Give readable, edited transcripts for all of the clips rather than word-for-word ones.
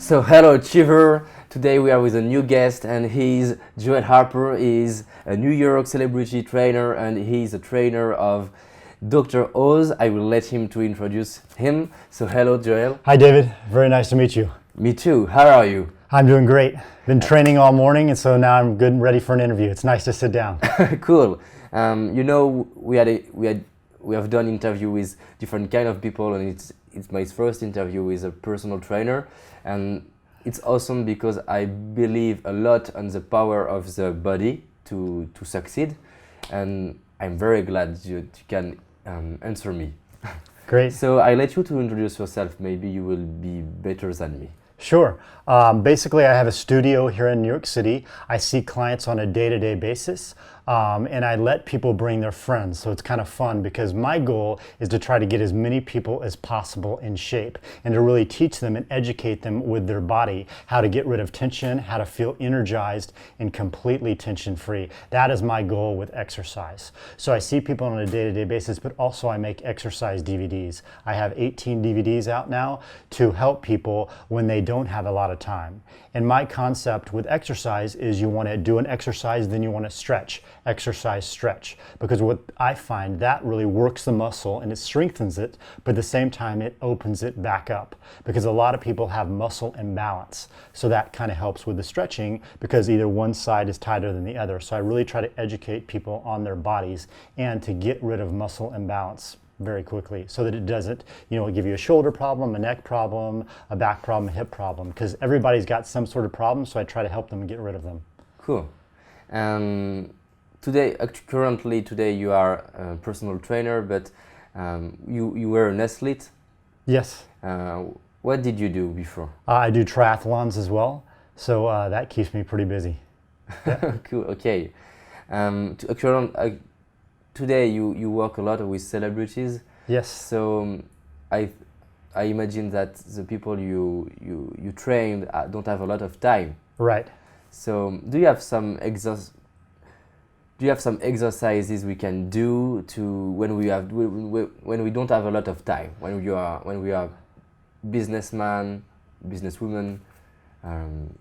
So hello Achiever, today we are with a new guest and he's Joel Harper. He's a New York celebrity trainer and he's a trainer of Dr. Oz. I will let him to introduce him. So hello Joel. Hi David, very nice to meet you. Me too, how are you? I'm doing great. Been training all morning and so now I'm good and ready for an interview. It's nice to sit down. Cool. We have done interview with different kind of people and it's my first interview with a personal trainer, and it's awesome because I believe a lot on the power of the body to succeed, and I'm very glad you can answer me. Great. So I let you to introduce yourself. Maybe you will be better than me. Sure. Basically, I have a studio here in New York City. I see clients on a day-to-day basis, and I let people bring their friends. So it's kind of fun because my goal is to try to get as many people as possible in shape and to really teach them and educate them with their body how to get rid of tension, how to feel energized and completely tension-free. That is my goal with exercise. So I see people on a day-to-day basis, but also I make exercise DVDs. I have 18 DVDs out now to help people when they don't have a lot of time. And my concept with exercise is you want to do an exercise, then you want to stretch. Exercise, stretch. Because what I find, that really works the muscle and it strengthens it, but at the same time it opens it back up. Because a lot of people have muscle imbalance. So that kind of helps with the stretching because either one side is tighter than the other. So I really try to educate people on their bodies and to get rid of muscle imbalance very quickly so that it doesn't, give you a shoulder problem, a neck problem, a back problem, a hip problem, because everybody's got some sort of problem, so I try to help them get rid of them. Cool. Currently today you are a personal trainer, but you were an athlete? Yes. What did you do before? I do triathlons as well, so that keeps me pretty busy. Yeah. Cool, okay. Today you work a lot with celebrities. Yes. So I imagine that the people you train don't have a lot of time. Right. So do you have some exercises we can do to when we don't have a lot of time, when we are businessman, businesswoman,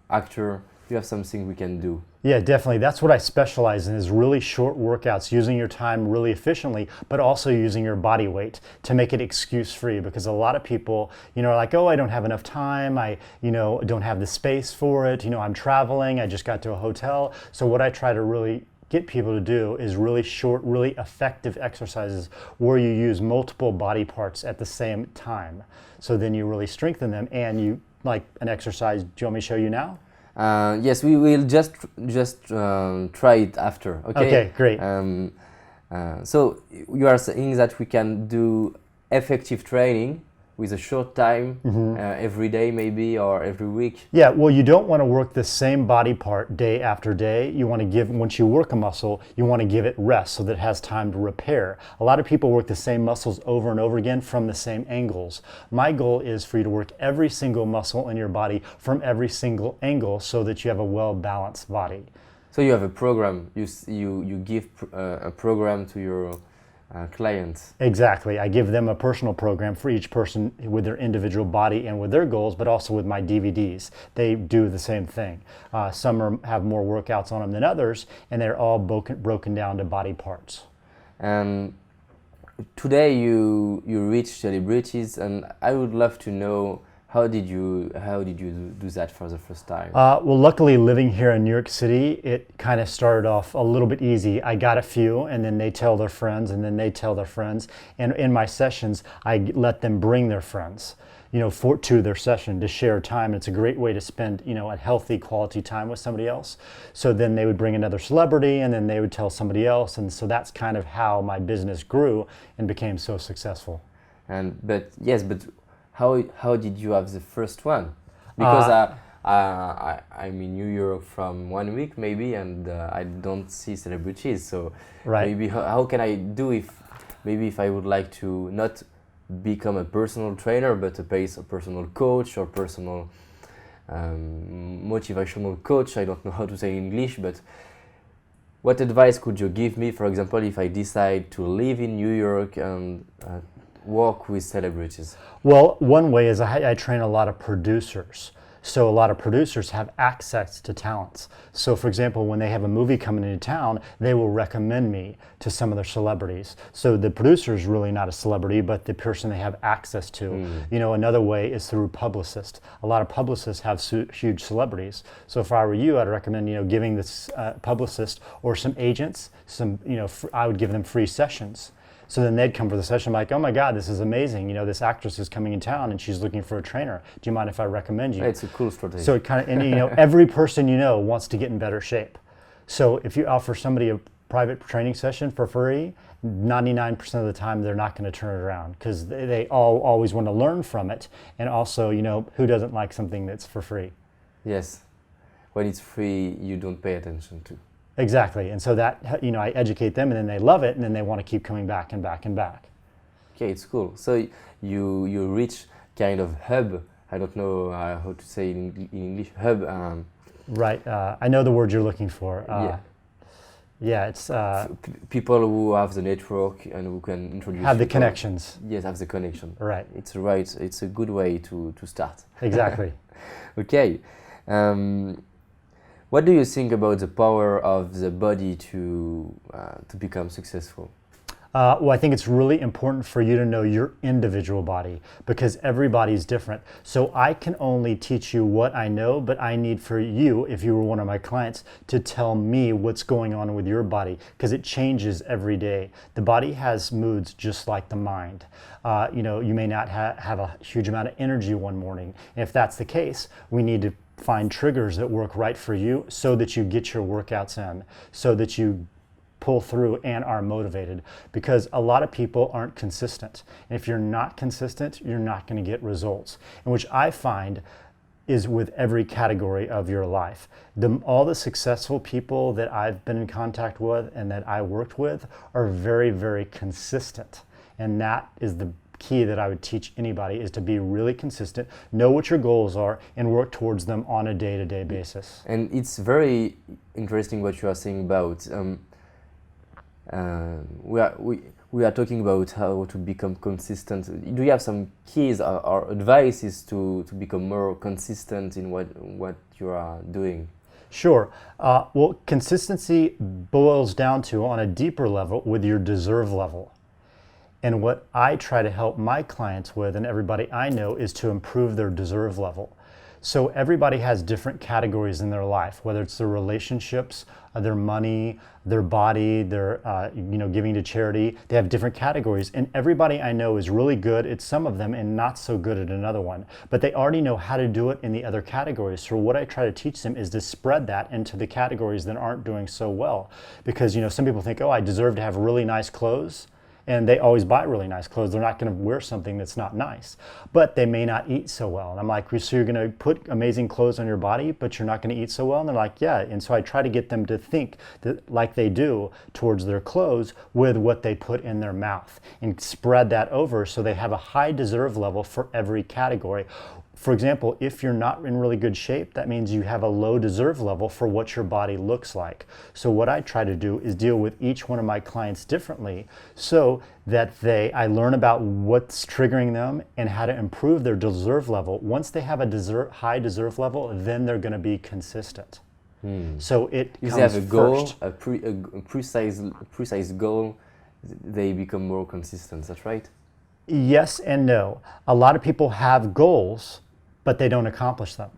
actor? Do you have something we can do? Yeah, definitely. That's what I specialize in, is really short workouts, using your time really efficiently, but also using your body weight to make it excuse-free, because a lot of people, are like, oh, I don't have enough time. I, don't have the space for it. I'm traveling. I just got to a hotel. So what I try to really get people to do is really short, really effective exercises where you use multiple body parts at the same time. So then you really strengthen them, and you, like an exercise, do you want me to show you now? Yes, we will just try it after. Okay. Okay, great. So you are saying that we can do effective training with a short time, every day maybe, or every week. Yeah, well, you don't want to work the same body part day after day. You want to give, once you work a muscle, you want to give it rest so that it has time to repair. A lot of people work the same muscles over and over again from the same angles. My goal is for you to work every single muscle in your body from every single angle so that you have a well-balanced body. So you have a program, you give a program to your clients. Exactly. I give them a personal program for each person with their individual body and with their goals, but also with my DVDs. They do the same thing. Some have more workouts on them than others, and they're all broken down to body parts. Today you reach celebrities, and I would love to know how did you do that for the first time? Well, luckily living here in New York City, it kind of started off a little bit easy. I got a few, and then they tell their friends, and then they tell their friends. And in my sessions, I let them bring their friends, to their session to share time. It's a great way to spend, a healthy quality time with somebody else. So then they would bring another celebrity, and then they would tell somebody else. And so that's kind of how my business grew and became so successful. But how did you have the first one? Because I'm in New York from 1 week maybe, and I don't see celebrities. So right. Maybe how can I do if I would like to not become a personal trainer, but a personal coach or personal motivational coach? I don't know how to say in English, but what advice could you give me, for example, if I decide to live in New York and work with celebrities? Well, one way is I train a lot of producers. So a lot of producers have access to talents. So for example, when they have a movie coming into town, they will recommend me to some of their celebrities. So the producer is really not a celebrity, but the person they have access to. You know, another way is through publicists. A lot of publicists have huge celebrities. So if I were you, I'd recommend, you know, giving this publicist or some agents, some, you know, I would give them free sessions. So then they'd come for the session like, oh my God, this is amazing. You know, this actress is coming in town and she's looking for a trainer. Do you mind if I recommend you? It's a cool strategy. So it kind of, and you know, every person you know wants to get in better shape. So if you offer somebody a private training session for free, 99% of the time they're not going to turn it around because they all always want to learn from it. And also, you know, who doesn't like something that's for free? Yes. When it's free, you don't pay attention to. Exactly, and so that, you know, I educate them and then they love it and then they want to keep coming back and back and back. Okay, it's cool. So you reach kind of hub. I don't know how to say in English. Hub. Right. I know the word you're looking for. Yeah. Yeah, it's People who have the network and who can introduce. have the people. connections. Yes, have the connection. Right. It's right. It's a good way to start. Exactly. Okay. What do you think about the power of the body to become successful? Well, I think it's really important for you to know your individual body because everybody's different. So I can only teach you what I know, but I need for you, if you were one of my clients, to tell me what's going on with your body because it changes every day. The body has moods just like the mind. You know, you may not have a huge amount of energy one morning. And if that's the case, we need to find triggers that work right for you so that you get your workouts in, so that you pull through and are motivated because a lot of people aren't consistent. And if you're not consistent, you're not going to get results. And which I find is with every category of your life. All the successful people that I've been in contact with and that I worked with are very, very consistent. And that is the key that I would teach anybody is to be really consistent, know what your goals are, and work towards them on a day-to-day basis. And it's very interesting what you are saying about. We are talking about how to become consistent. Do you have some keys or advices to become more consistent in what you are doing? Sure. Well, consistency boils down to, on a deeper level, with your deserve level. And what I try to help my clients with and everybody I know is to improve their deserve level. So everybody has different categories in their life, whether it's their relationships, their money, their body, their giving to charity. They have different categories, and everybody I know is really good at some of them and not so good at another one. But they already know how to do it in the other categories. So what I try to teach them is to spread that into the categories that aren't doing so well. Because some people think, oh, I deserve to have really nice clothes. And they always buy really nice clothes. They're not going to wear something that's not nice. But they may not eat so well. And I'm like, so you're going to put amazing clothes on your body, but you're not going to eat so well? And they're like, yeah. And so I try to get them to think that, like they do towards their clothes with what they put in their mouth and spread that over so they have a high deserve level for every category. For example, if you're not in really good shape, that means you have a low deserve level for what your body looks like. So what I try to do is deal with each one of my clients differently so that I learn about what's triggering them and how to improve their deserve level. Once they have a high deserve level, then they're going to be consistent. So it if comes they have a goal, first. a precise goal, they become more consistent. That's right? Yes and no. A lot of people have goals, but they don't accomplish them.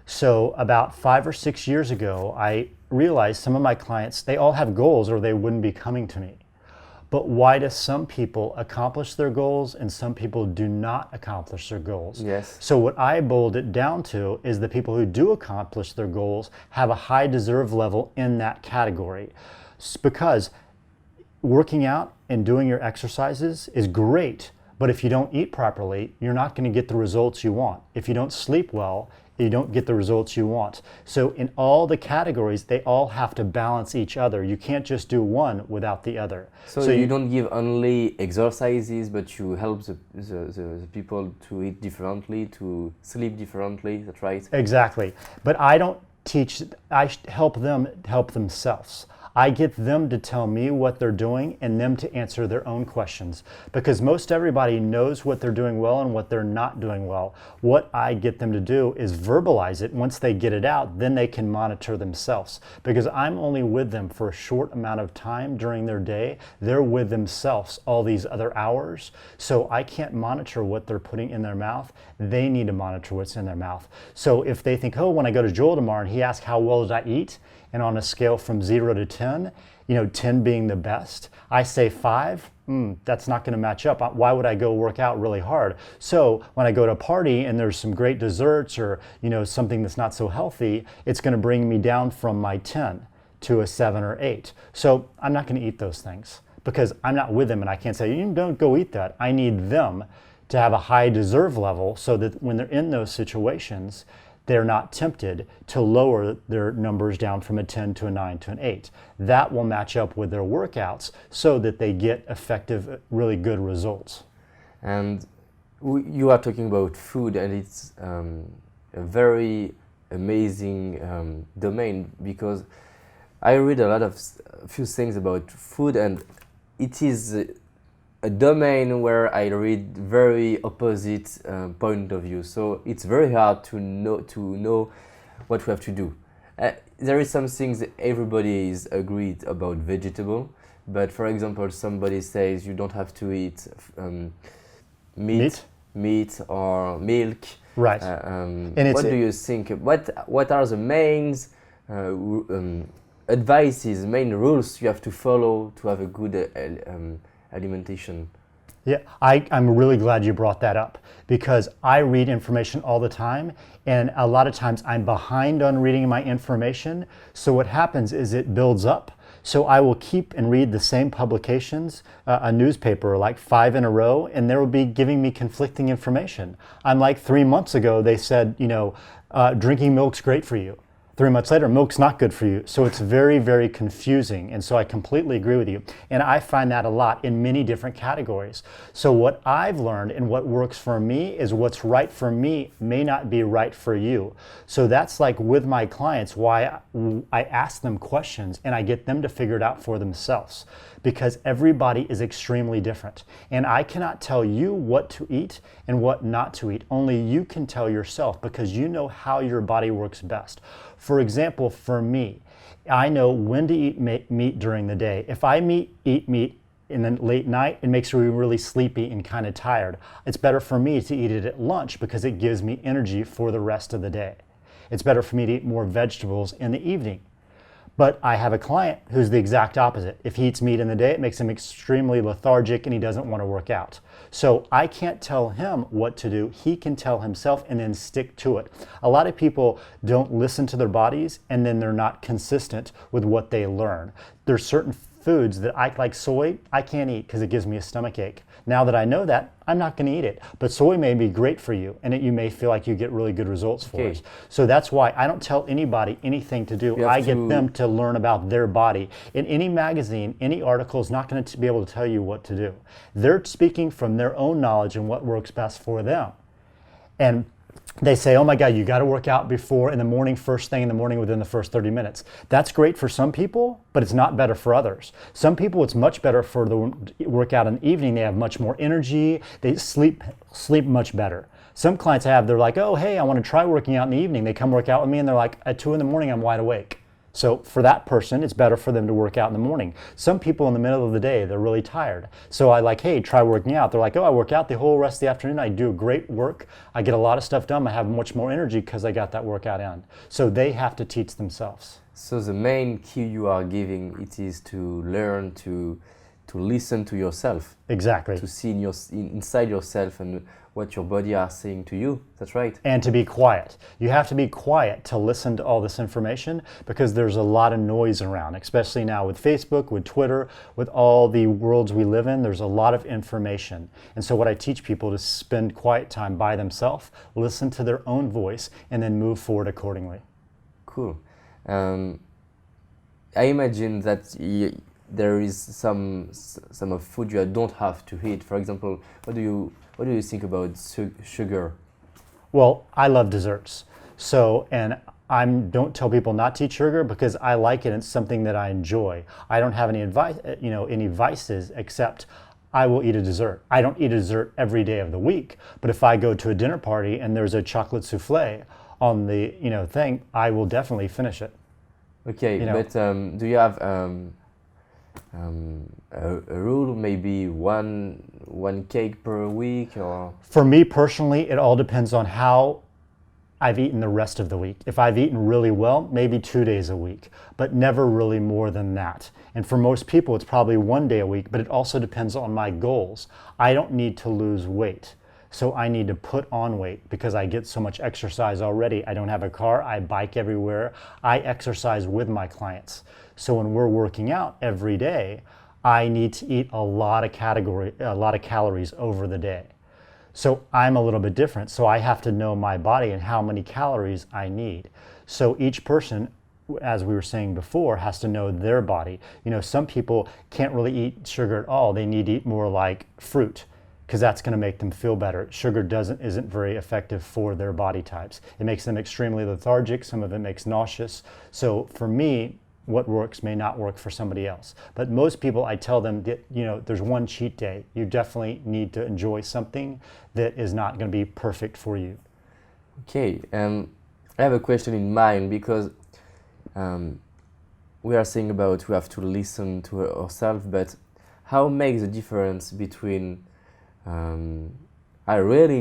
So about 5 or 6 years ago, I realized some of my clients, they all have goals or they wouldn't be coming to me. But why do some people accomplish their goals and some people do not accomplish their goals? Yes. So what I boiled it down to is the people who do accomplish their goals have a high deserve level in that category. Because working out and doing your exercises is great, but if you don't eat properly, you're not going to get the results you want. If you don't sleep well, you don't get the results you want. So in all the categories, they all have to balance each other. You can't just do one without the other. So you don't give only exercises, but you help the people to eat differently, to sleep differently, that's right? Exactly. But I don't teach, I help them help themselves. I get them to tell me what they're doing and them to answer their own questions, because most everybody knows what they're doing well and what they're not doing well. What I get them to do is verbalize it. Once they get it out, then they can monitor themselves, because I'm only with them for a short amount of time during their day. They're with themselves all these other hours, so I can't monitor what they're putting in their mouth. They need to monitor what's in their mouth. So if they think, oh, when I go to Joel tomorrow and he asks how well did I eat, and on a scale from 0 to 10, 10 being the best, I say 5, that's not going to match up. Why would I go work out really hard? So when I go to a party and there's some great desserts or something that's not so healthy, it's going to bring me down from my 10 to a 7 or 8. So I'm not going to eat those things because I'm not with them, and I can't say, you don't go eat that. I need them to have a high deserve level so that when they're in those situations, they're not tempted to lower their numbers down from a 10 to a 9 to an 8. That will match up with their workouts so that they get effective, really good results. And you are talking about food, and it's a very amazing domain, because I read a few things about food, and it is a domain where I read very opposite point of view. So it's very hard to know what we have to do. There is some things that everybody is agreed about vegetable, but for example, somebody says you don't have to eat meat or milk. Right. What do you think? What are the main advices, main rules you have to follow to have a good alimentation? Yeah, I'm really glad you brought that up, because I read information all the time, and a lot of times I'm behind on reading my information. So what happens is it builds up. So I will keep and read the same publications, a newspaper, like 5 in a row, and they will be giving me conflicting information. I'm like 3 months ago, they said, drinking milk's great for you. 3 months later, milk's not good for you. So it's very, very confusing. And so I completely agree with you. And I find that a lot in many different categories. So what I've learned and what works for me is what's right for me may not be right for you. So that's like with my clients, why I ask them questions and I get them to figure it out for themselves, because everybody is extremely different. And I cannot tell you what to eat and what not to eat. Only you can tell yourself, because you know how your body works best. For example, for me, I know when to eat meat during the day. If I eat meat in the late night, it makes me really sleepy and kind of tired. It's better for me to eat it at lunch because it gives me energy for the rest of the day. It's better for me to eat more vegetables in the evening. But I have a client who's the exact opposite. If he eats meat in the day, it makes him extremely lethargic and he doesn't want to work out. So I can't tell him what to do. He can tell himself and then stick to it. A lot of people don't listen to their bodies, and then they're not consistent with what they learn. There's certain foods that like soy, I can't eat because it gives me a stomach ache. Now that I know that, I'm not going to eat it. But soy may be great for you, and you may feel like you get really good results for it. So that's why I don't tell anybody anything to do. I get them to learn about their body. In any magazine, any article is not going to be able to tell you what to do. They're speaking from their own knowledge and what works best for them. And they say, oh my God, you got to work out before in the morning, first thing in the morning within the first 30 minutes. That's great for some people, but it's not better for others. Some people, it's much better for the workout in the evening. They have much more energy. They sleep much better. Some clients they're like, oh, hey, I want to try working out in the evening. They come work out with me and they're like, at 2 in the morning, I'm wide awake. So for that person, it's better for them to work out in the morning. Some people in the middle of the day, they're really tired. So I like, hey, try working out. They're like, oh, I work out the whole rest of the afternoon. I do great work. I get a lot of stuff done. I have much more energy because I got that workout in. So they have to teach themselves. So the main key you are giving, it is to learn to listen to yourself. Exactly. To see inside yourself and what your body are saying to you. That's right. And to be quiet. You have to be quiet to listen to all this information, because there's a lot of noise around, especially now with Facebook, with Twitter, with all the worlds we live in. There's a lot of information. And so what I teach people is spend quiet time by themselves, listen to their own voice, and then move forward accordingly. Cool. I imagine that there is some of food you don't have to eat. For example, what do you think about sugar? Well, I love desserts. So, and I don't tell people not to eat sugar because I like it and it's something that I enjoy. I don't have any advice, any vices except I will eat a dessert. I don't eat a dessert every day of the week, but if I go to a dinner party and there's a chocolate souffle on the thing, I will definitely finish it. Okay, but do you have a rule, maybe one cake per week, or? For me personally, it all depends on how I've eaten the rest of the week. If I've eaten really well, maybe 2 days a week, but never really more than that. And for most people, it's probably 1 day a week, but it also depends on my goals. I don't need to lose weight, so I need to put on weight because I get so much exercise already. I don't have a car, I bike everywhere, I exercise with my clients. So when we're working out every day, I need to eat a lot of calories over the day. So I'm a little bit different. So I have to know my body and how many calories I need. So each person, as we were saying before, has to know their body. Some people can't really eat sugar at all. They need to eat more like fruit because that's going to make them feel better. Sugar isn't very effective for their body types. It makes them extremely lethargic. Some of it makes nauseous. So for me, what works may not work for somebody else. But most people, I tell them that, there's one cheat day. You definitely need to enjoy something that is not going to be perfect for you. Okay, I have a question in mind because we are saying about we have to listen to ourselves, but how makes the difference between I really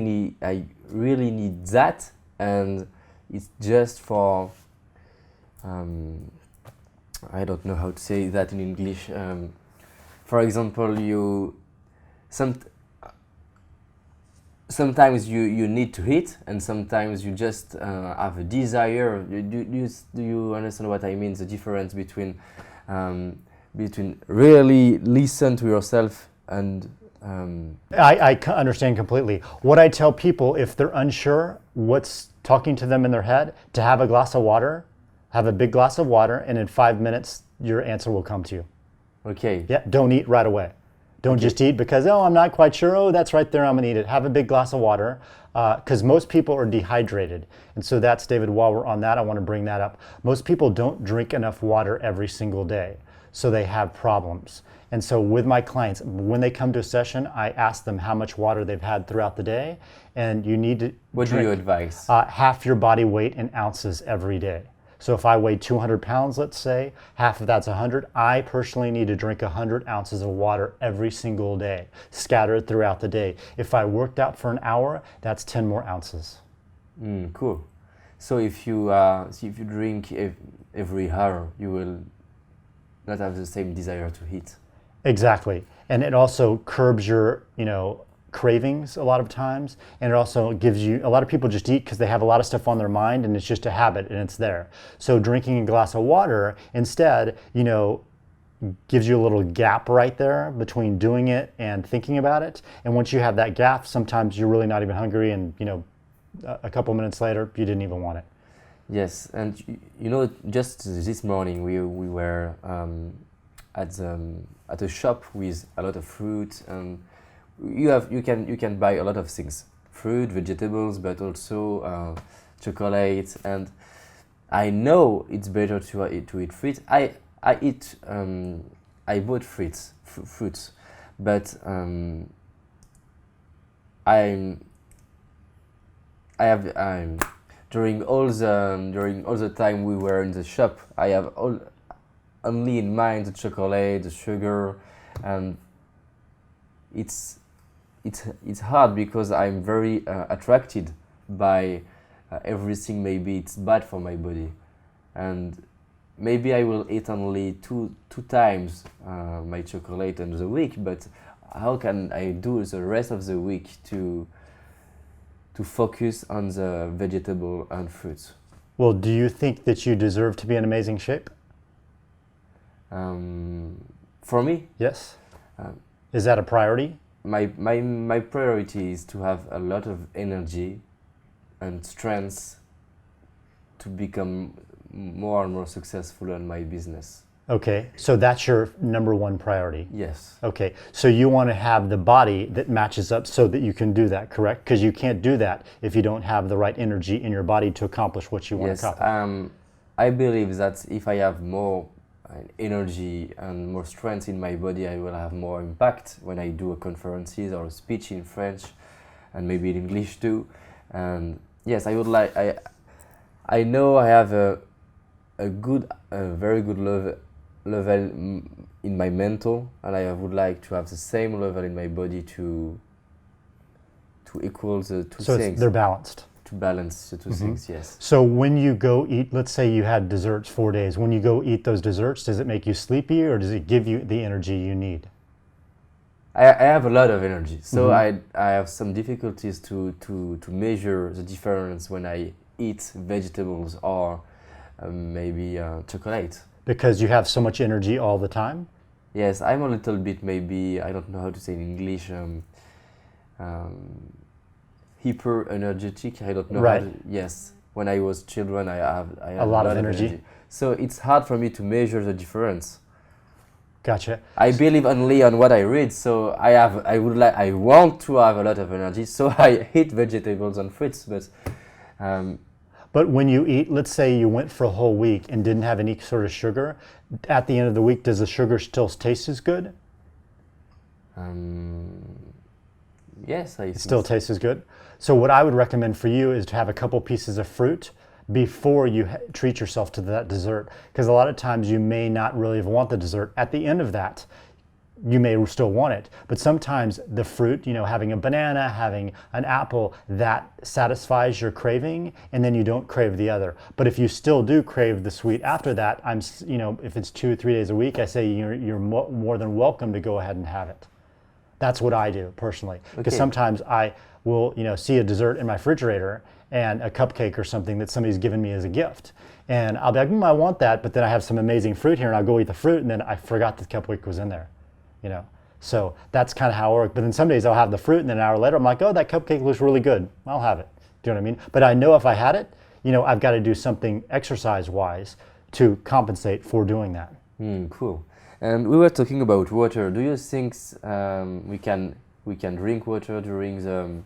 need that and it's just for I don't know how to say that in English. For example, sometimes you need to eat, and sometimes you just have a desire. Do you understand what I mean? The difference between really listen to yourself and I understand completely. What I tell people if they're unsure what's talking to them in their head, to have a glass of water. Have a big glass of water, and in 5 minutes, your answer will come to you. Okay. Yeah, don't eat right away. Don't just eat because, I'm not quite sure. Oh, that's right there, I'm gonna eat it. Have a big glass of water, because most people are dehydrated. And so that's, David, while we're on that, I wanna bring that up. Most people don't drink enough water every single day, so they have problems. And so with my clients, when they come to a session, I ask them how much water they've had throughout the day, and you need to What do you advise? Half your body weight in ounces every day. So if I weigh 200 pounds, let's say, half of that's 100, I personally need to drink 100 ounces of water every single day, scattered throughout the day. If I worked out for an hour, that's 10 more ounces. Cool. So if you drink every hour, you will not have the same desire to eat. Exactly. And it also curbs your, cravings a lot of times, and it also gives you, a lot of people just eat because they have a lot of stuff on their mind and it's just a habit and it's there. So drinking a glass of water instead, gives you a little gap right there between doing it and thinking about it. And once you have that gap, sometimes you're really not even hungry, and a couple minutes later you didn't even want it. Yes, and just this morning we were at a shop with a lot of fruit, and you can buy a lot of things, fruit, vegetables, but also chocolate. And I know it's better to eat fruit. I bought fruits, but during all the time we were in the shop, I have only in mind the chocolate, the sugar, and it's hard because I'm very attracted by everything. Maybe it's bad for my body, and maybe I will eat only two times my chocolate in the week. But how can I do the rest of the week to focus on the vegetable and fruits? Well, do you think that you deserve to be in amazing shape? For me, yes. Is that a priority? My priority is to have a lot of energy and strength to become more and more successful in my business. Okay, so that's your number one priority. Yes. Okay, so you want to have the body that matches up so that you can do that, correct? Because you can't do that if you don't have the right energy in your body to accomplish what you want to Yes. accomplish. I believe that if I have more energy and more strength in my body, I will have more impact when I do a conferences or a speech in French, and maybe in English too. And yes, I would like. I know I have a very good level in my mental, and I would like to have the same level in my body to equal the two So things, they're balanced. to balance the 2 things. Yes. So when you go eat, let's say you had desserts 4 days, when you go eat those desserts, does it make you sleepy or does it give you the energy you need? I have a lot of energy, so I have some difficulties to measure the difference when I eat vegetables or maybe chocolate. Because you have so much energy all the time? Yes, I'm a little bit, maybe, I don't know how to say in English, hyper energetic. I don't know Right. how to, yes. When I was children, I had A lot of energy. So it's hard for me to measure the difference. Gotcha. I believe only on what I read, so I want to have a lot of energy, so I eat vegetables and fruits, but But when you eat, let's say you went for a whole week and didn't have any sort of sugar, at the end of the week, does the sugar still taste as good? yes, I It still tastes as good. So what I would recommend for you is to have a couple pieces of fruit before you treat yourself to that dessert. Because a lot of times you may not really want the dessert. At the end of that, you may still want it. But sometimes the fruit, having a banana, having an apple, that satisfies your craving and then you don't crave the other. But if you still do crave the sweet after that, if it's 2 or 3 days a week, I say you're more than welcome to go ahead and have it. That's what I do personally. Because sometimes I will, see a dessert in my refrigerator and a cupcake or something that somebody's given me as a gift. And I'll be like, I want that, but then I have some amazing fruit here and I'll go eat the fruit and then I forgot the cupcake was in there, So that's kind of how I work. But then some days I'll have the fruit and then an hour later I'm like, oh, that cupcake looks really good. I'll have it. Do you know what I mean? But I know if I had it, I've got to do something exercise-wise to compensate for doing that. Cool. And we were talking about water. Do you think we can drink water during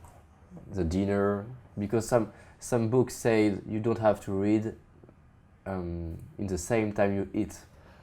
the dinner? Because some books say you don't have to read in the same time you eat.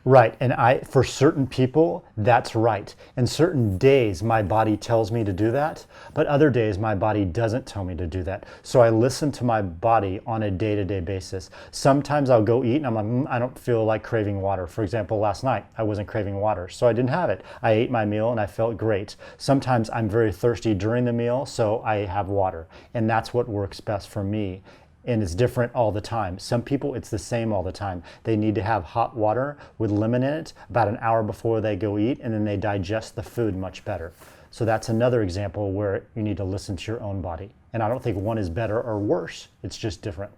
Right, and for certain people, that's right. And certain days, my body tells me to do that, but other days, my body doesn't tell me to do that. So I listen to my body on a day-to-day basis. Sometimes I'll go eat and I'm like, I don't feel like craving water. For example, last night, I wasn't craving water, so I didn't have it. I ate my meal and I felt great. Sometimes I'm very thirsty during the meal, so I have water. And that's what works best for me. And it's different all the time. Some people, it's the same all the time. They need to have hot water with lemon in it about an hour before they go eat, and then they digest the food much better. So that's another example where you need to listen to your own body. And I don't think one is better or worse. It's just different.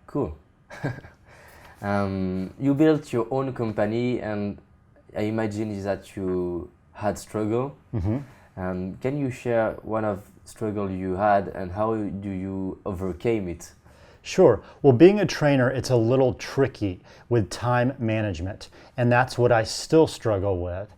Cool. You built your own company, and I imagine that you had struggle. Can you share one of struggle you had, and how do you overcame it? Sure. Well, being a trainer, it's a little tricky with time management. And that's what I still struggle with.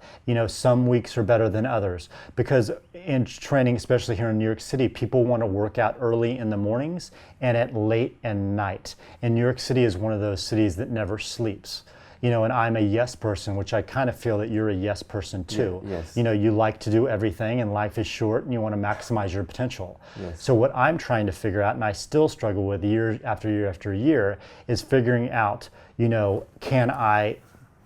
Some weeks are better than others because in training, especially here in New York City, people want to work out early in the mornings and at late at night. And New York City is one of those cities that never sleeps. And I'm a yes person, which I kind of feel that you're a yes person too. Yeah, yes. You like to do everything and life is short and you want to maximize your potential. Yes. So what I'm trying to figure out, and I still struggle with year after year after year, is figuring out, can I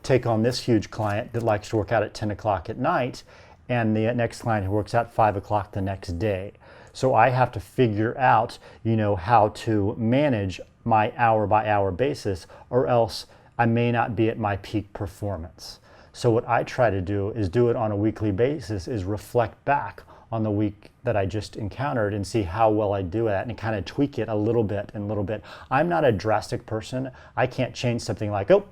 take on this huge client that likes to work out at 10 o'clock at night and the next client who works out 5 o'clock the next day. So I have to figure out, how to manage my hour by hour basis, or else I may not be at my peak performance. So what I try to do is do it on a weekly basis, is reflect back on the week that I just encountered and see how well I do at, and kind of tweak it a little bit and a little bit. I'm not a drastic person. I can't change something like, oh,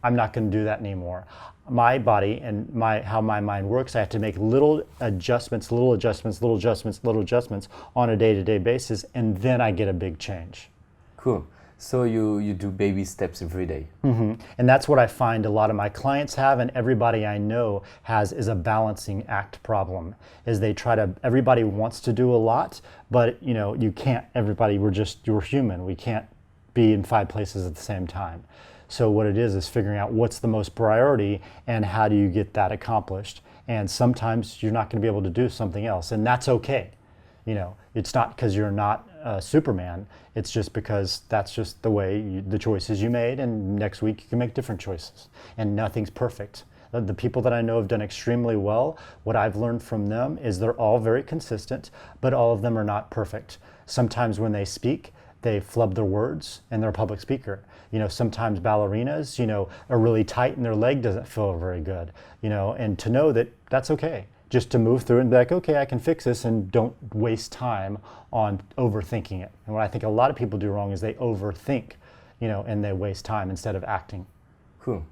I'm not going to do that anymore. My body and how my mind works, I have to make little adjustments on a day-to-day basis, and then I get a big change. Cool. So you do baby steps every day. And that's what I find a lot of my clients have, and everybody I know has, is a balancing act problem. Is they try to, everybody wants to do a lot, but you know, you can't, everybody, we're human. We can't be in 5 places at the same time. So what it is figuring out what's the most priority and how do you get that accomplished. And sometimes you're not going to be able to do something else, and that's okay. You know, it's not because you're not Superman. It's just because that's just the way the choices you made, and next week you can make different choices. And nothing's perfect. The people that I know have done extremely well, what I've learned from them is they're all very consistent, but all of them are not perfect. Sometimes when they speak, they flub their words, and they're a public speaker. You know, sometimes ballerinas, you know, are really tight and their leg doesn't feel very good, you know, and to know that that's okay. Just to move through and be like, okay, I can fix this, and don't waste time on overthinking it. And what I think a lot of people do wrong is they overthink, you know, and they waste time instead of acting. Cool.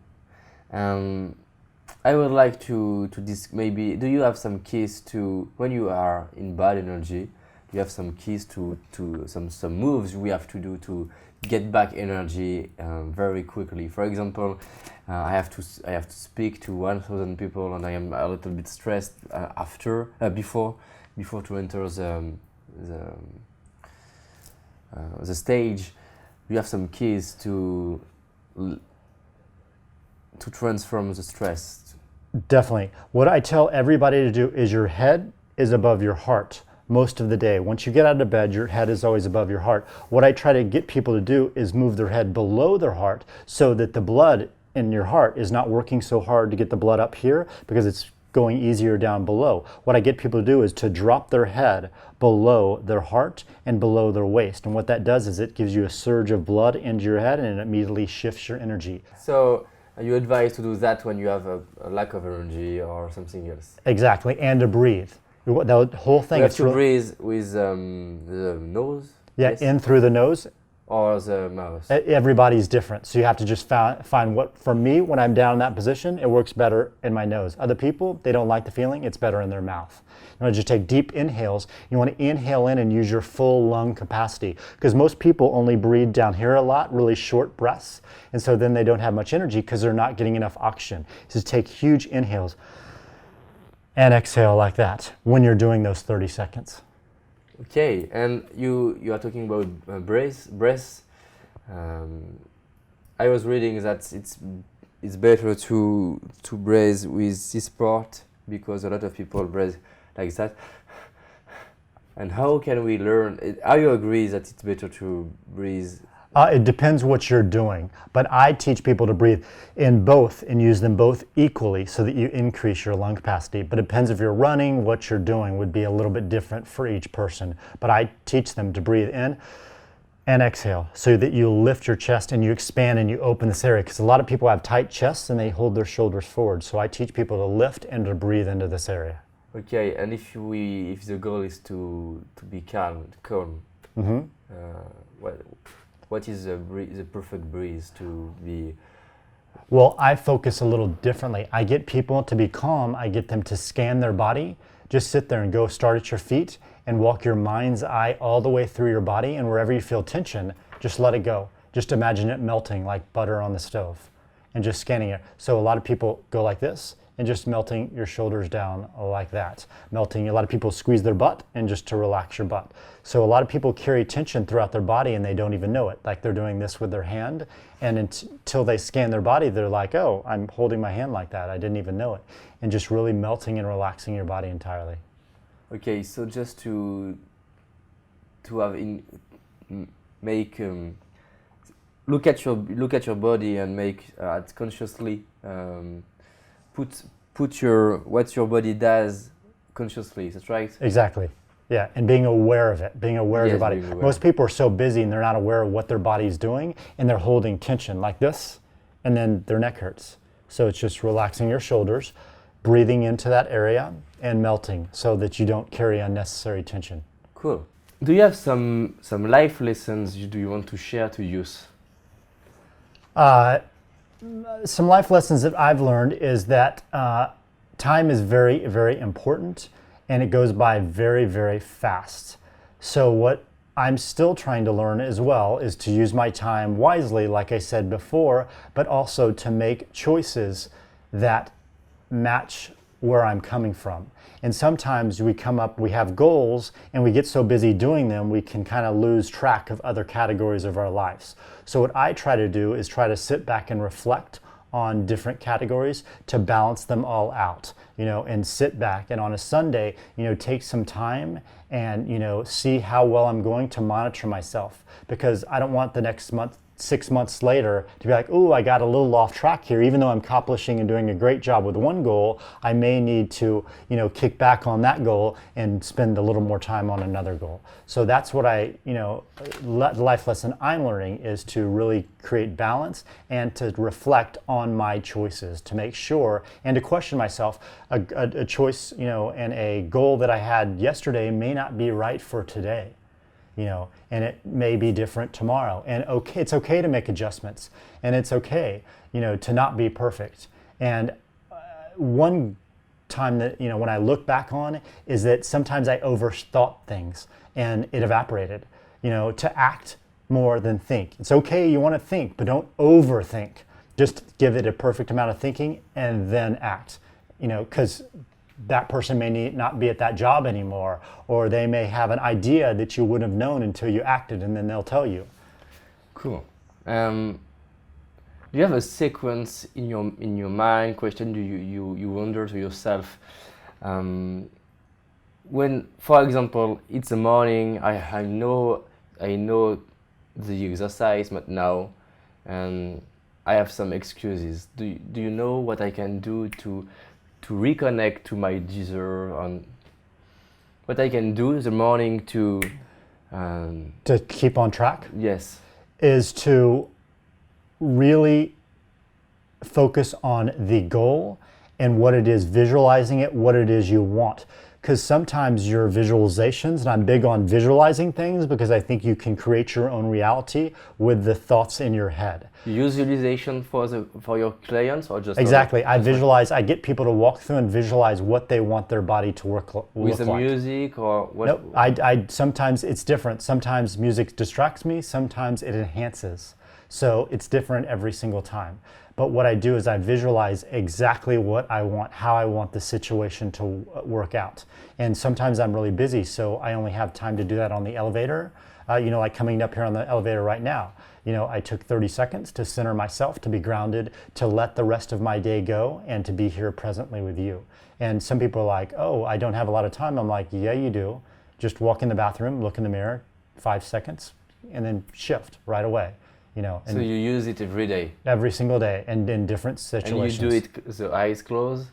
I would like to maybe, do you have some keys to, when you are in bad energy, do you have some keys to some moves we have to do to get back energy very quickly? For example, I have to speak to 1,000 people, and I am a little bit stressed before to enter the stage. You have some keys to transform the stress. Definitely. What I tell everybody to do is your head is above your heart most of the day. Once you get out of bed, your head is always above your heart. What I try to get people to do is move their head below their heart so that the blood in your heart is not working so hard to get the blood up here, because it's going easier down below. What I get people to do is to drop their head below their heart and below their waist. And what that does is it gives you a surge of blood into your head, and it immediately shifts your energy. So you advise to do that when you have a lack of energy or something else? Exactly, and to breathe. The whole thing. You have to breathe with the nose? Yeah, yes. In through the nose. Or the mouth? Everybody's different. So you have to just find what, for me, when I'm down in that position, it works better in my nose. Other people, they don't like the feeling, it's better in their mouth. You want to just take deep inhales. You want to inhale in and use your full lung capacity, because most people only breathe down here a lot, really short breaths. And so then they don't have much energy because they're not getting enough oxygen. So take huge inhales and exhale like that when you're doing those 30 seconds. Okay, and you are talking about breath. I was reading that it's better to breathe with this part, because a lot of people breathe like that. And how can we learn? Are you agree that it's better to breathe? It depends what you're doing, but I teach people to breathe in both and use them both equally so that you increase your lung capacity. But it depends if you're running, what you're doing would be a little bit different for each person. But I teach them to breathe in and exhale so that you lift your chest and you expand and you open this area, because a lot of people have tight chests and they hold their shoulders forward. So I teach people to lift and to breathe into this area. Okay, and if the goal is to be calm, mm-hmm. What is the perfect breeze to be? Well, I focus a little differently. I get people to be calm. I get them to scan their body. Just sit there and go start at your feet and walk your mind's eye all the way through your body, and wherever you feel tension, just let it go. Just imagine it melting like butter on the stove and just scanning it. So a lot of people go like this and just melting your shoulders down like that. Melting, a lot of people squeeze their butt and just to relax your butt. So a lot of people carry tension throughout their body and they don't even know it. Like they're doing this with their hand, and until they scan their body, they're like, oh, I'm holding my hand like that. I didn't even know it. And just really melting and relaxing your body entirely. Okay, so just to have look at your body and make consciously put what your body does consciously. That's right. Exactly. Yeah, and being aware of it, being aware of your body. Most people are so busy and they're not aware of what their body is doing, and they're holding tension like this, and then their neck hurts. So it's just relaxing your shoulders, breathing into that area, and melting so that you don't carry unnecessary tension. Cool. Do you have some life lessons you want to share to youth? Some life lessons that I've learned is that time is very, very important, and it goes by very, very fast. So what I'm still trying to learn as well is to use my time wisely, like I said before, but also to make choices that match where I'm coming from. And sometimes we have goals and we get so busy doing them, we can kind of lose track of other categories of our lives. So what I try to do is try to sit back and reflect on different categories to balance them all out, and sit back and on a Sunday, take some time and, see how well I'm going to monitor myself, because I don't want the next month, 6 months later to be like, oh, I got a little off track here. Even though I'm accomplishing and doing a great job with one goal, I may need to, kick back on that goal and spend a little more time on another goal. So that's what life lesson I'm learning is to really create balance and to reflect on my choices, to make sure and to question myself. A choice, and a goal that I had yesterday may not be right for today. And it may be different tomorrow. And it's okay to make adjustments, and it's okay, to not be perfect. And one time that, when I look back on is that sometimes I overthought things and it evaporated, to act more than think. It's okay, you want to think, but don't overthink. Just give it a perfect amount of thinking and then act, because that person may not be at that job anymore, or they may have an idea that you wouldn't have known until you acted, and then they'll tell you. Cool. Do you have a sequence in your mind? Question you wonder to yourself when, for example, it's a morning. I know the exercise, but now, and I have some excuses. Do you know what I can do to reconnect to my desire, on what I can do in the morning to keep on track? Yes. Is to really focus on the goal and what it is, visualizing it, what it is you want. Because sometimes your visualizations, and I'm big on visualizing things because I think you can create your own reality with the thoughts in your head. Visualization for your clients, or just exactly? I get people to walk through and visualize what they want their body to look like. With the music or what? Nope. I sometimes it's different. Sometimes music distracts me. Sometimes it enhances. So it's different every single time. But what I do is I visualize exactly what I want, how I want the situation to work out. And sometimes I'm really busy, so I only have time to do that on the elevator. Like coming up here on the elevator right now. I took 30 seconds to center myself, to be grounded, to let the rest of my day go, and to be here presently with you. And some people are like, oh, I don't have a lot of time. I'm like, yeah, you do. Just walk in the bathroom, look in the mirror, 5 seconds, and then shift right away. And so you use it every day? Every single day, and in different situations. And you do it the eyes closed?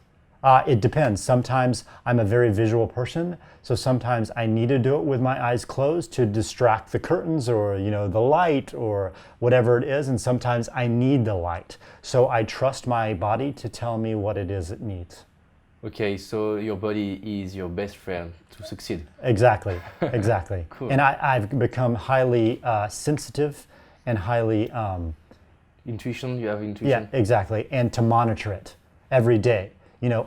It depends. Sometimes I'm a very visual person, so sometimes I need to do it with my eyes closed to distract the curtains or the light or whatever it is, and sometimes I need the light. So I trust my body to tell me what it is it needs. Okay, so your body is your best friend to succeed. Exactly. Cool. And I've become highly sensitive and highly... intuition, you have intuition? Yeah, exactly, and to monitor it every day.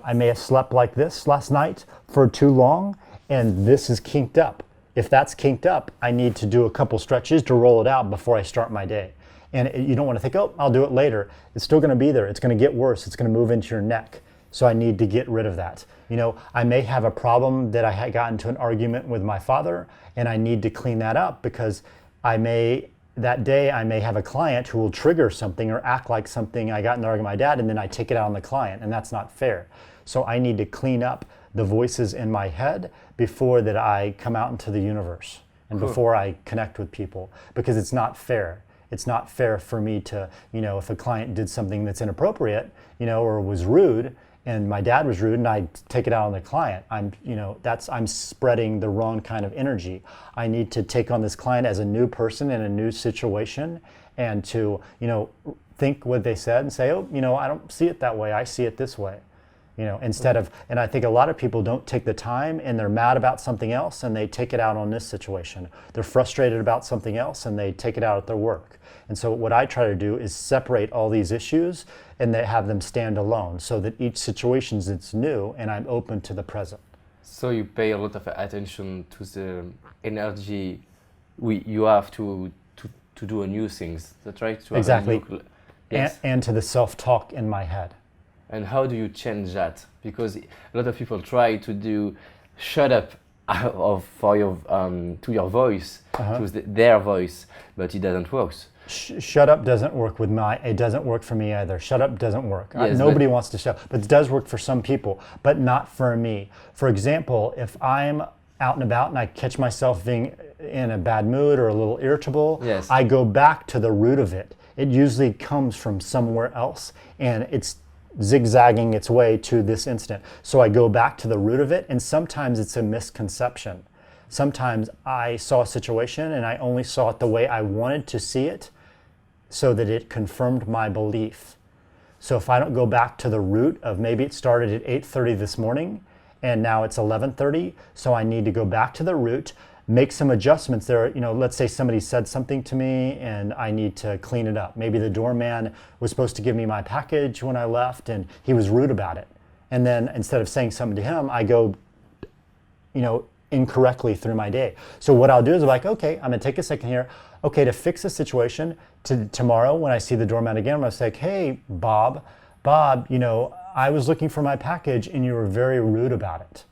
I may have slept like this last night for too long, and this is kinked up. If that's kinked up, I need to do a couple stretches to roll it out before I start my day. And you don't want to think, oh, I'll do it later. It's still going to be there. It's going to get worse. It's going to move into your neck. So I need to get rid of that. I may have a problem that I had gotten into an argument with my father, and I need to clean that up because that day I may have a client who will trigger something or act like something I got in an argument with my dad, and then I take it out on the client, and that's not fair. So I need to clean up the voices in my head before that I come out into the universe and Cool. before I connect with people, because it's not fair. It's not fair for me to, if a client did something that's inappropriate, or was rude, and my dad was rude, and I take it out on the client. I'm spreading the wrong kind of energy. I need to take on this client as a new person in a new situation, and to, think what they said and say, oh, I don't see it that way. I see it this way. Instead of, and I think a lot of people don't take the time, and they're mad about something else and they take it out on this situation. They're frustrated about something else and they take it out at their work. And so what I try to do is separate all these issues and have them stand alone, so that each situation is new and I'm open to the present. So you pay a lot of attention to the energy you have to do a new things. That's right. To have Exactly. a new, yes. And to the self-talk in my head. And how do you change that? Because a lot of people try to do shut up for your to your voice, to their voice, but it doesn't work. Shut up doesn't work with it doesn't work for me either. Shut up doesn't work. Yes, Nobody wants to shut up, but it does work for some people, but not for me. For example, if I'm out and about and I catch myself being in a bad mood or a little irritable, yes. I go back to the root of it. It usually comes from somewhere else, and it's zigzagging its way to this incident. So I go back to the root of it, and sometimes it's a misconception. Sometimes I saw a situation and I only saw it the way I wanted to see it, so that it confirmed my belief. So if I don't go back to the root of maybe it started at 8:30 this morning and now it's 11:30, so I need to go back to the root, make some adjustments there. Let's say somebody said something to me and I need to clean it up. Maybe the doorman was supposed to give me my package when I left and he was rude about it. And then instead of saying something to him, I go, incorrectly through my day. So what I'll do is I'm like, okay, I'm gonna take a second here. Okay, to fix the situation, tomorrow when I see the doorman again, I'm gonna say, hey, Bob, I was looking for my package and you were very rude about it.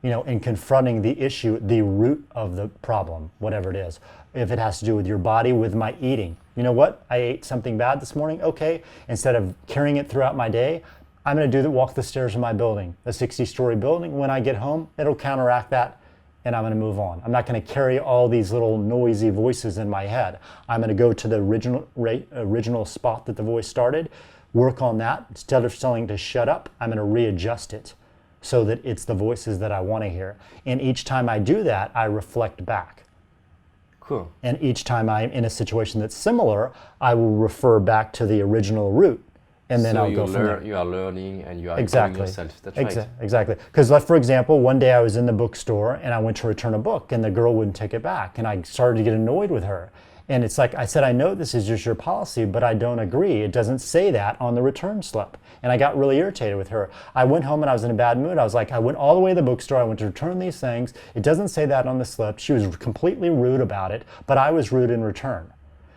In confronting the issue, the root of the problem, whatever it is. If it has to do with your body, with my eating. You know what? I ate something bad this morning. Okay, instead of carrying it throughout my day, I'm gonna walk the stairs of my building, a 60-story building. When I get home, it'll counteract that and I'm going to move on. I'm not going to carry all these little noisy voices in my head. I'm going to go to the original spot that the voice started, work on that. Instead of telling to shut up, I'm going to readjust it so that it's the voices that I want to hear. And each time I do that, I reflect back. Cool. And each time I'm in a situation that's similar, I will refer back to the original root. And then I'll go from there. You are learning and you are exactly. improving yourself. That's right. Exactly. Because, for example, one day I was in the bookstore and I went to return a book and the girl wouldn't take it back. And I started to get annoyed with her. And it's like, I said, I know this is just your policy, but I don't agree. It doesn't say that on the return slip. And I got really irritated with her. I went home and I was in a bad mood. I was like, I went all the way to the bookstore. I went to return these things. It doesn't say that on the slip. She was completely rude about it, but I was rude in return.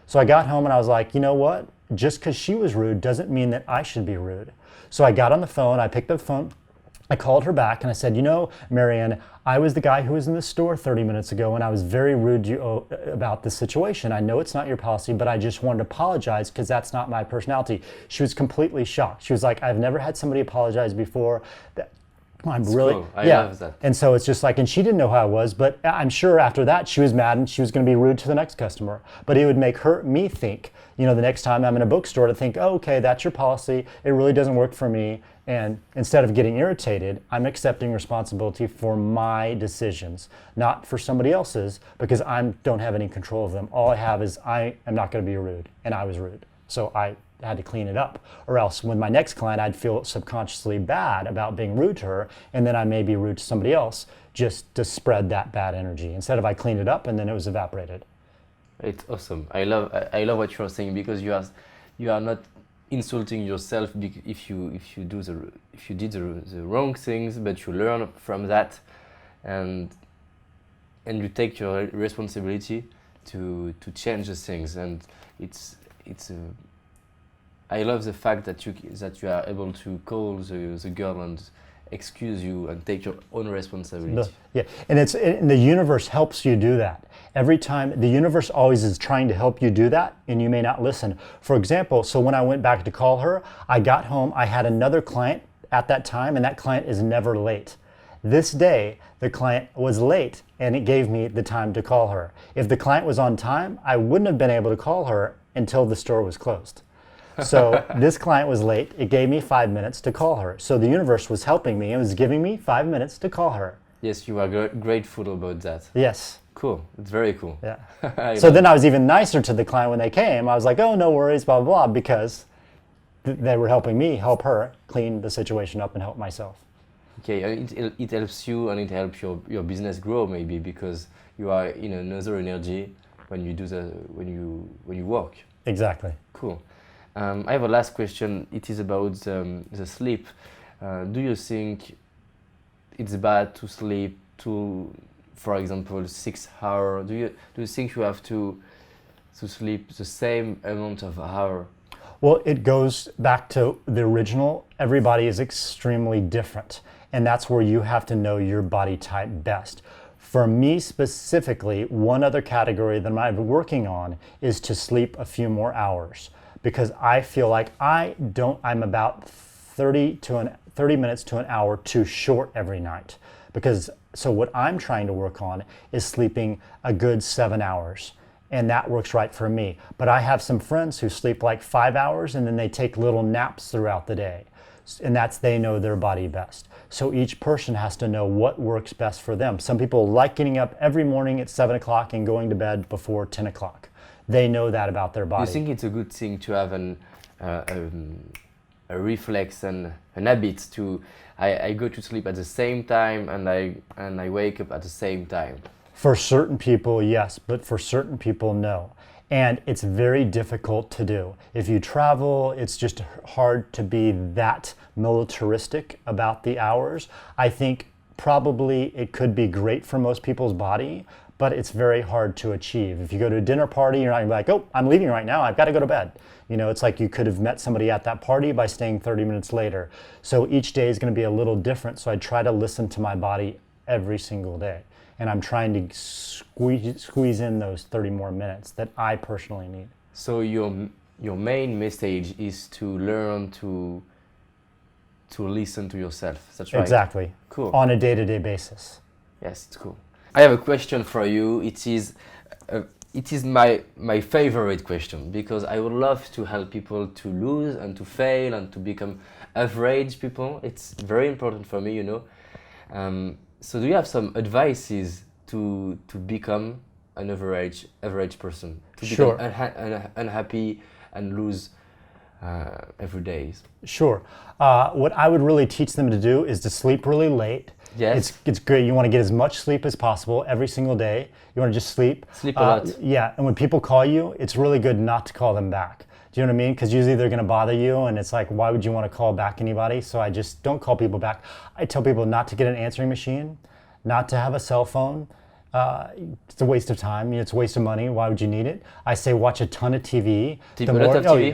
So I got home and I was like, you know what? Just because she was rude doesn't mean that I should be rude. So I got on the phone, I picked up the phone, I called her back and I said, Marianne, I was the guy who was in the store 30 minutes ago and I was very rude to you about this situation. I know it's not your policy, but I just wanted to apologize because that's not my personality. She was completely shocked. She was like, I've never had somebody apologize before. I'm really, cool. I love that. And so it's just like, and she didn't know who I was, but I'm sure after that she was mad and she was going to be rude to the next customer. But it would make me think, the next time I'm in a bookstore to think, oh, okay, that's your policy. It really doesn't work for me. And instead of getting irritated, I'm accepting responsibility for my decisions, not for somebody else's, because I don't have any control of them. All I have is I am not going to be rude, and I was rude. So I had to clean it up, or else when my next client, I'd feel subconsciously bad about being rude to her, and then I may be rude to somebody else just to spread that bad energy. Instead of I cleaned it up and then it was evaporated. It's awesome. I love what you're saying, because you are not insulting yourself if you did the wrong things, but you learn from that, and you take your responsibility to change the things. And it's I love the fact that you are able to call the girl and excuse you and take your own responsibility. And the universe helps you do that. Every time, the universe always is trying to help you do that, and you may not listen. For example, so when I went back to call her, I got home, I had another client at that time, and that client is never late. This day, the client was late, and it gave me the time to call her. If the client was on time, I wouldn't have been able to call her until the store was closed. So this client was late. It gave me 5 minutes to call her. So the universe was helping me. It was giving me 5 minutes to call her. Yes, you are grateful about that. Yes. Cool. It's very cool. Yeah. So then I was even nicer to the client when they came. I was like, oh, no worries, blah, blah, blah, because they were helping me help her clean the situation up and help myself. Okay, it helps you, and it helps your business grow, maybe, because you are in another energy when you do when you work. Exactly. Cool. I have a last question. It is about the sleep. Do you think it's bad to sleep for example, 6 hours? Do you think you have to sleep the same amount of hour? Well, it goes back to the original. Everybody is extremely different, and that's where you have to know your body type best. For me specifically, one other category that I'm working on is to sleep a few more hours, because I feel like I'm about 30 minutes to an hour too short every night. So what I'm trying to work on is sleeping a good 7 hours. And that works right for me. But I have some friends who sleep like 5 hours and then they take little naps throughout the day. And they know their body best. So each person has to know what works best for them. Some people like getting up every morning at 7 o'clock and going to bed before 10 o'clock. They know that about their body. You think it's a good thing to have a reflex and an habit to, I go to sleep at the same time and I wake up at the same time? For certain people, yes, but for certain people, no. And it's very difficult to do. If you travel, it's just hard to be that militaristic about the hours. I think probably it could be great for most people's body, but it's very hard to achieve. If you go to a dinner party, you're not gonna be like, oh, I'm leaving right now, I've got to go to bed. You know, it's like you could have met somebody at that party by staying 30 minutes later. So each day is going to be a little different. So I try to listen to my body every single day. And I'm trying to squeeze in those 30 more minutes that I personally need. So your main message is to learn to listen to yourself. That's right. Exactly. Cool. On a day-to-day basis. Yes, it's cool. I have a question for you. It is my favorite question, because I would love to help people to lose and to fail and to become average people. It's very important for me, you know. So do you have some advices to become an average person? To Sure. become unhappy and lose every day? Sure. What I would really teach them to do is to sleep really late. Yes. It's great. You want to get as much sleep as possible every single day. You want to just sleep. Sleep a lot. Yeah, and when people call you, it's really good not to call them back. Do you know what I mean? Because usually they're going to bother you, and it's like, why would you want to call back anybody? So I just don't call people back. I tell people not to get an answering machine, not to have a cell phone. It's a waste of time. It's a waste of money. Why would you need it? I say watch a ton of TV.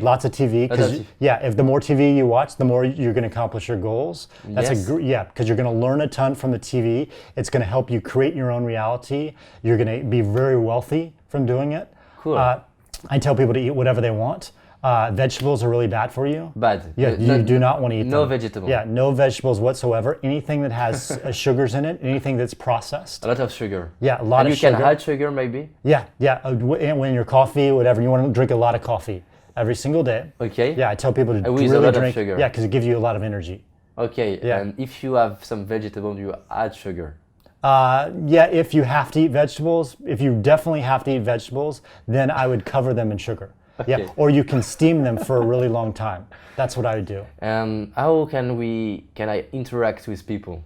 Lots of TV. If the more TV you watch, the more you're going to accomplish your goals. Because you're going to learn a ton from the TV. It's going to help you create your own reality. You're going to be very wealthy from doing it. Cool. I tell people to eat whatever they want. Vegetables are really bad for you. Bad. Yeah, you do not want to eat them. No vegetables. Yeah, no vegetables whatsoever. Anything that has sugars in it, anything that's processed. A lot of sugar. Yeah, a lot of sugar. And you can add sugar maybe? Yeah. When your coffee, whatever, you want to drink a lot of coffee every single day. Okay. Yeah, I tell people to with really a lot drink. Of sugar. Yeah, because it gives you a lot of energy. Okay. Yeah. And if you have some vegetable, you add sugar. If you have to eat vegetables, if you definitely have to eat vegetables, then I would cover them in sugar. Okay. Yeah, or you can steam them for a really long time. That's what I would do. How can I interact with people?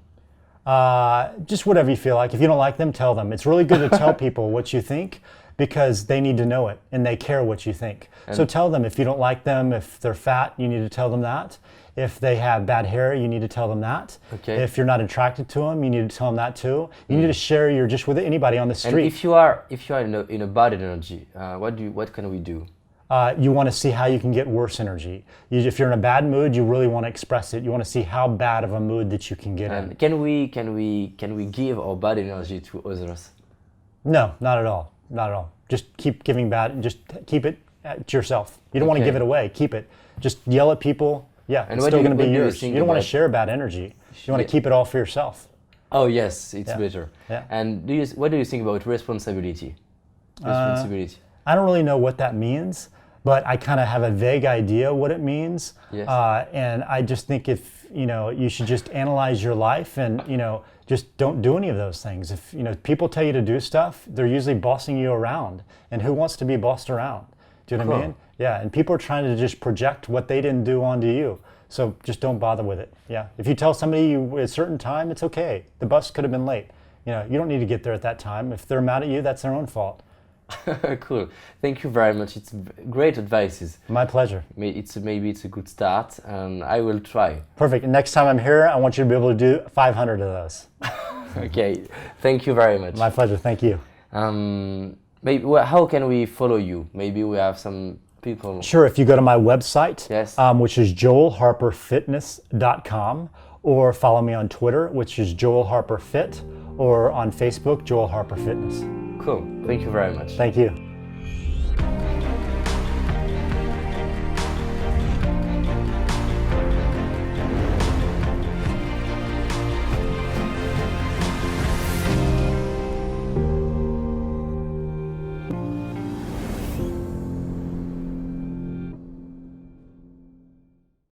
Just whatever you feel like. If you don't like them, tell them. It's really good to tell people what you think, because they need to know it and they care what you think. So tell them if you don't like them. If they're fat, you need to tell them that. If they have bad hair, you need to tell them that. Okay. If you're not attracted to them, you need to tell them that too. You need to share your just with anybody on the street. And if you are in a bad energy, what can we do? You want to see how you can get worse energy. If you're in a bad mood, you really want to express it. You want to see how bad of a mood that you can get in. Can we give our bad energy to others? No, not at all. Not at all. Just keep giving bad. Just keep it to yourself. You don't want to give it away. Keep it. Just yell at people. Yeah, and it's still going to be yours. You don't want to share bad energy. You want to keep it all for yourself. Oh yes, it's better. Yeah. And what do you think about responsibility? Responsibility. I don't really know what that means, but I kind of have a vague idea what it means. Yes. And I just think if you should just analyze your life and just don't do any of those things. If people tell you to do stuff, they're usually bossing you around, and who wants to be bossed around? Do you know what I mean? Yeah, and people are trying to just project what they didn't do onto you. So just don't bother with it. Yeah, if you tell somebody at a certain time, it's okay. The bus could have been late. You don't need to get there at that time. If they're mad at you, that's their own fault. Cool. Thank you very much. It's great advices. My pleasure. Maybe it's a good start, and I will try. Perfect. And next time I'm here, I want you to be able to do 500 of those. Okay, thank you very much. My pleasure. Thank you. Maybe how can we follow you? Maybe we have some people. Sure. If you go to my website, Yes. which is joelharperfitness.com, or follow me on Twitter, which is Joel Harper Fit, or on Facebook, Joel Harper Fitness. Cool. Thank you very much. Thank you.